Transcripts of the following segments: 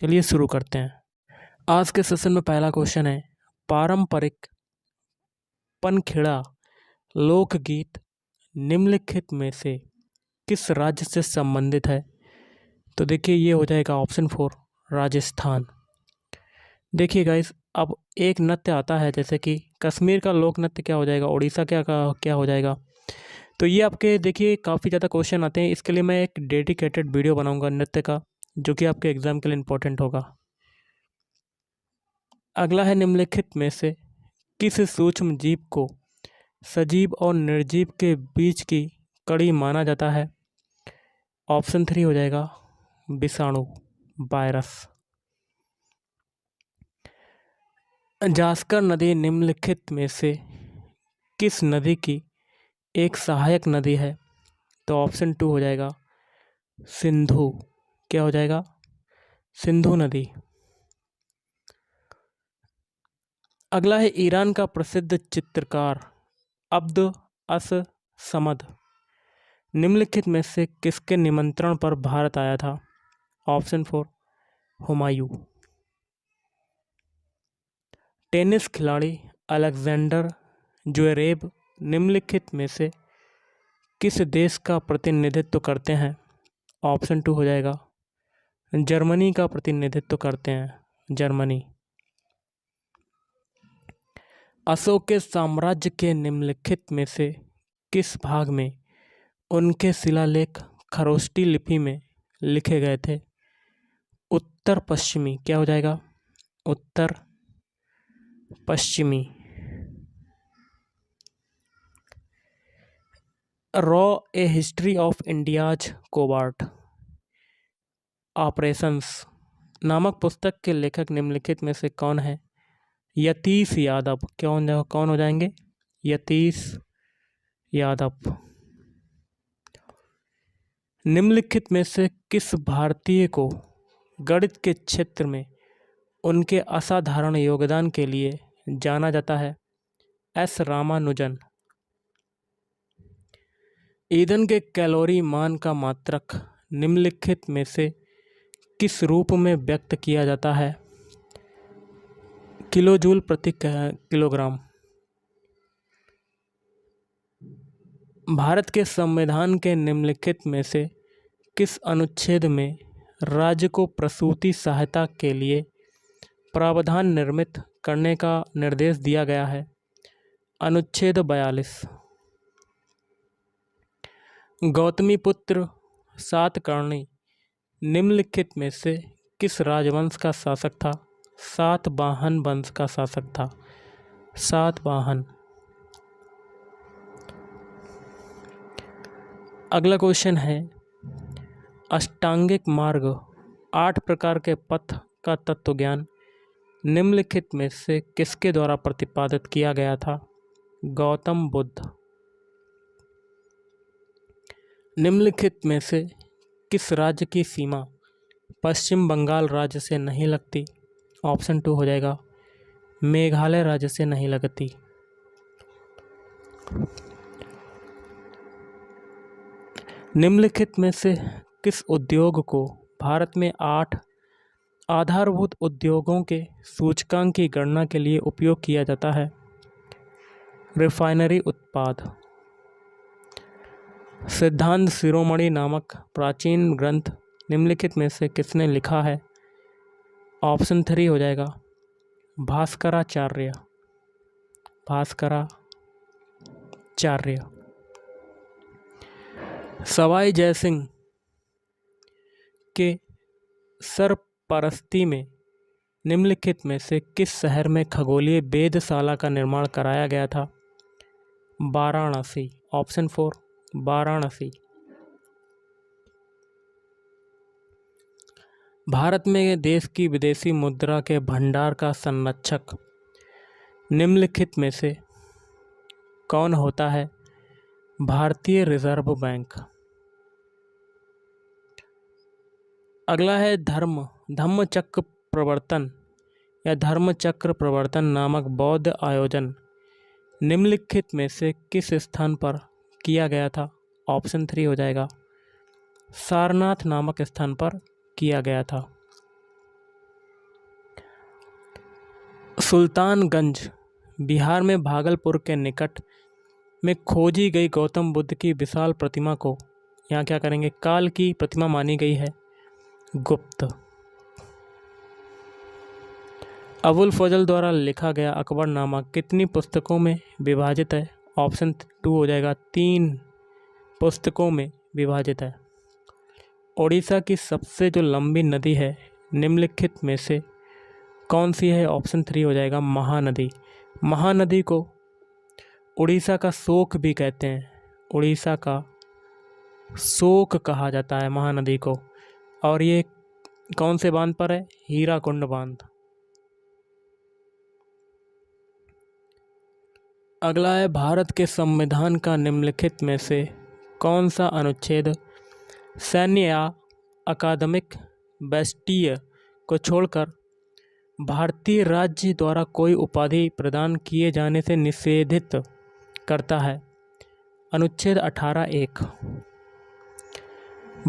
चलिए शुरू करते हैं। आज के सेशन में पहला क्वेश्चन है, पारंपरिक पनखेड़ा लोकगीत निम्नलिखित में से किस राज्य से संबंधित है? तो देखिए ये हो जाएगा ऑप्शन 4 राजस्थान। देखिए गाइस, अब एक नृत्य आता है जैसे कि कश्मीर का लोक नृत्य क्या हो जाएगा, उड़ीसा क्या हो जाएगा। तो ये आपके देखिए काफ़ी ज़्यादा क्वेश्चन आते हैं। इसके लिए मैं एक डेडिकेटेड वीडियो बनाऊंगा नृत्य का, जो कि आपके एग्जाम के लिए इम्पोर्टेंट होगा। अगला है, निम्नलिखित में से किस सूक्ष्म जीव को सजीव और निर्जीव के बीच की कड़ी माना जाता है? ऑप्शन 3 हो जाएगा विषाणु, वायरस। जास्कर नदी निम्नलिखित में से किस नदी की एक सहायक नदी है? तो ऑप्शन 2 हो जाएगा सिंधु। क्या हो जाएगा? सिंधु नदी। अगला है, ईरान का प्रसिद्ध चित्रकार अब्द अस समद निम्नलिखित में से किसके निमंत्रण पर भारत आया था? ऑप्शन 4 हुमायूं। टेनिस खिलाड़ी अलेक्जेंडर ज्वेरेव निम्नलिखित में से किस देश का प्रतिनिधित्व करते हैं? ऑप्शन 2 हो जाएगा जर्मनी का प्रतिनिधित्व करते हैं, जर्मनी। अशोक के साम्राज्य के निम्नलिखित में से किस भाग में उनके शिलालेख खरोष्टी लिपि में लिखे गए थे? उत्तर पश्चिमी। क्या हो जाएगा? उत्तर पश्चिमी। रॉ a history of India's covert operations नामक पुस्तक के लेखक निम्नलिखित में से कौन है? यतीश यादव। कौन हो जाएंगे? यतीश यादव। निम्नलिखित में से किस भारतीय को गणित के क्षेत्र में उनके असाधारण योगदान के लिए जाना जाता है? एस रामानुजन। ईंधन के कैलोरी मान का मात्रक निम्नलिखित में से किस रूप में व्यक्त किया जाता है? किलोजूल प्रति किलोग्राम। भारत के संविधान के निम्नलिखित में से किस अनुच्छेद में राज्य को प्रसूति सहायता के लिए प्रावधान निर्मित करने का निर्देश दिया गया है? अनुच्छेद 42। गौतमीपुत्र सातकर्णी निम्नलिखित में से किस राजवंश का शासक था? सातवाहन वंश का शासक था, सातवाहन। अगला क्वेश्चन है, अष्टांगिक मार्ग 8 प्रकार के पथ का तत्व ज्ञान निम्नलिखित में से किसके द्वारा प्रतिपादित किया गया था? गौतम बुद्ध। निम्नलिखित में से किस राज्य की सीमा पश्चिम बंगाल राज्य से नहीं लगती? ऑप्शन 2 हो जाएगा मेघालय राज्य से नहीं लगती। निम्नलिखित में से किस उद्योग को भारत में 8 आधारभूत उद्योगों के सूचकांक की गणना के लिए उपयोग किया जाता है? रिफाइनरी उत्पाद। सिद्धांत शिरोमणि नामक प्राचीन ग्रंथ निम्नलिखित में से किसने लिखा है? ऑप्शन 3 हो जाएगा भास्कराचार्य, भास्कराचार्य। सवाई जयसिंह के सरपरस्ती में निम्नलिखित में से किस शहर में खगोलीय वेधशाला का निर्माण कराया गया था? वाराणसी। ऑप्शन 4 वाराणसी। भारत में देश की विदेशी मुद्रा के भंडार का संरक्षक निम्नलिखित में से कौन होता है? भारतीय रिजर्व बैंक। अगला है, धम्मचक्र प्रवर्तन या धर्मचक्र प्रवर्तन नामक बौद्ध आयोजन निम्नलिखित में से किस स्थान पर किया गया था? ऑप्शन 3 हो जाएगा सारनाथ नामक स्थान पर किया गया था। सुल्तानगंज बिहार में भागलपुर के निकट में खोजी गई गौतम बुद्ध की विशाल प्रतिमा को यहाँ क्या करेंगे, काल की प्रतिमा मानी गई है, गुप्त। अबुल फजल द्वारा लिखा गया अकबरनामा कितनी पुस्तकों में विभाजित है? ऑप्शन 2 हो जाएगा, 3 पुस्तकों में विभाजित है। ओडिशा की सबसे जो लंबी नदी है निम्नलिखित में से कौन सी है? ऑप्शन 3 हो जाएगा, महानदी। महानदी को उड़ीसा का शोक भी कहते हैं, उड़ीसा का शोक कहा जाता है महानदी को। और ये कौन से बांध पर है? हीराकुंड बांध। अगला है, भारत के संविधान का निम्नलिखित में से कौन सा अनुच्छेद सैन्य या अकादमिक बैस्टिय को छोड़कर भारतीय राज्य द्वारा कोई उपाधि प्रदान किए जाने से निषेधित करता है? अनुच्छेद 18(1)।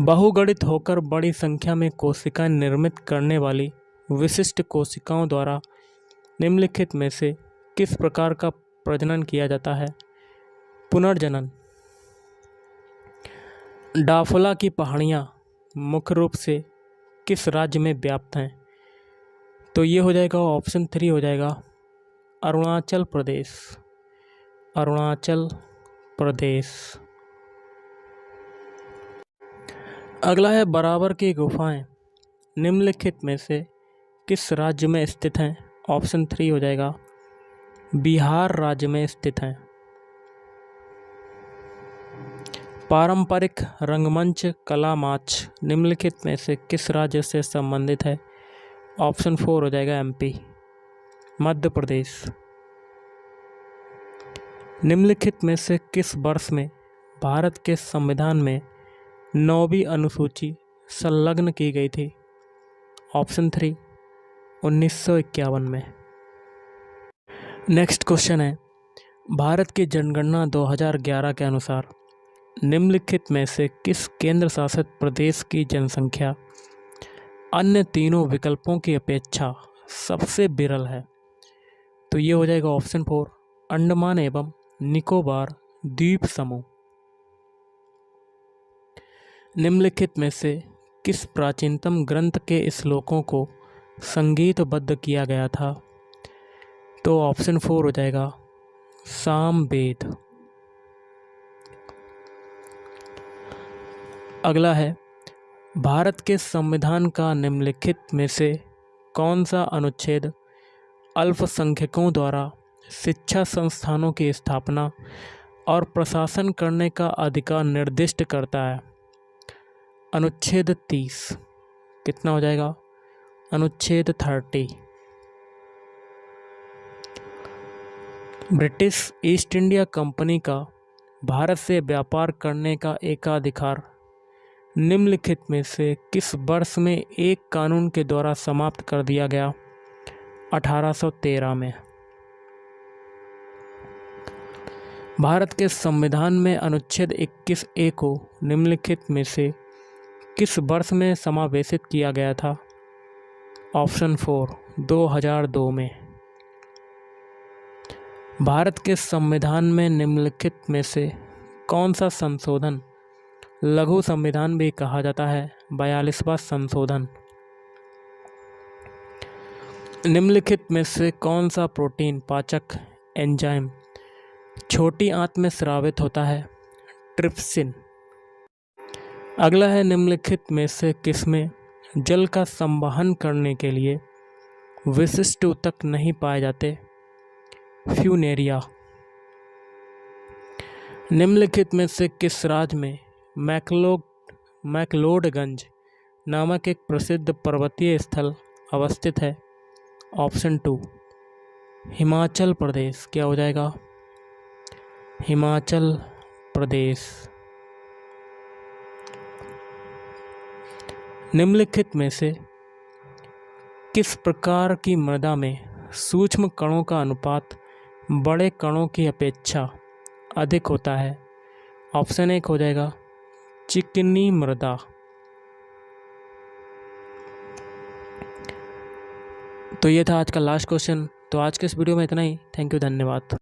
बहुगणित होकर बड़ी संख्या में कोशिकाएं निर्मित करने वाली विशिष्ट कोशिकाओं द्वारा निम्नलिखित में से किस प्रकार का प्रजनन किया जाता है? पुनर्जनन। डाफला की पहाड़ियाँ मुख्य रूप से किस राज्य में व्याप्त हैं? तो ये हो जाएगा, ऑप्शन 3 हो जाएगा, अरुणाचल प्रदेश। अरुणाचल प्रदेश। अगला है, बराबर की गुफाएं निम्नलिखित में से किस राज्य में स्थित हैं? ऑप्शन 3 हो जाएगा, बिहार राज्य में स्थित हैं। पारंपरिक रंगमंच कला माच निम्नलिखित में से किस राज्य से संबंधित है? ऑप्शन 4 हो जाएगा, एमपी, मध्य प्रदेश। निम्नलिखित में से किस वर्ष में भारत के संविधान में 9वीं अनुसूची संलग्न की गई थी? ऑप्शन 3 1951 में। नेक्स्ट क्वेश्चन है, भारत की जनगणना 2011 के अनुसार निम्नलिखित में से किस केंद्र शासित प्रदेश की जनसंख्या अन्य तीनों विकल्पों की अपेक्षा सबसे विरल है? तो ये हो जाएगा, ऑप्शन 4 अंडमान एवं निकोबार द्वीप समूह। निम्नलिखित में से किस प्राचीनतम ग्रंथ के श्लोकों को संगीतबद्ध किया गया था? तो ऑप्शन 4 हो जाएगा, सामवेद। अगला है, भारत के संविधान का निम्नलिखित में से कौन सा अनुच्छेद अल्पसंख्यकों द्वारा शिक्षा संस्थानों की स्थापना और प्रशासन करने का अधिकार निर्दिष्ट करता है? अनुच्छेद 30। कितना हो जाएगा? अनुच्छेद 30। ब्रिटिश ईस्ट इंडिया कंपनी का भारत से व्यापार करने का एकाधिकार निम्नलिखित में से किस वर्ष में एक कानून के द्वारा समाप्त कर दिया गया? 1813 में। भारत के संविधान में अनुच्छेद 21(a) को निम्नलिखित में से किस वर्ष में समावेशित किया गया था? ऑप्शन 4 2002 में। भारत के संविधान में निम्नलिखित में से कौन सा संशोधन लघु संविधान भी कहा जाता है? 42वां संशोधन। निम्नलिखित में से कौन सा प्रोटीन पाचक एंजाइम छोटी आंत में स्रावित होता है? ट्रिप्सिन। अगला है, निम्नलिखित में से किसमें जल का संवहन करने के लिए विशिष्ट ऊतक नहीं पाए जाते? फ्यूनेरिया। निम्नलिखित में से किस राज्य में मैक्लोडगंज नामक एक प्रसिद्ध पर्वतीय स्थल अवस्थित है? ऑप्शन 2 हिमाचल प्रदेश। क्या हो जाएगा? हिमाचल प्रदेश। निम्नलिखित में से किस प्रकार की मृदा में सूक्ष्म कणों का अनुपात बड़े कणों की अपेक्षा अधिक होता है? ऑप्शन 1 हो जाएगा, चिकनी मृदा। तो ये था आज का लास्ट क्वेश्चन। तो आज के इस वीडियो में इतना ही। थैंक यू, धन्यवाद।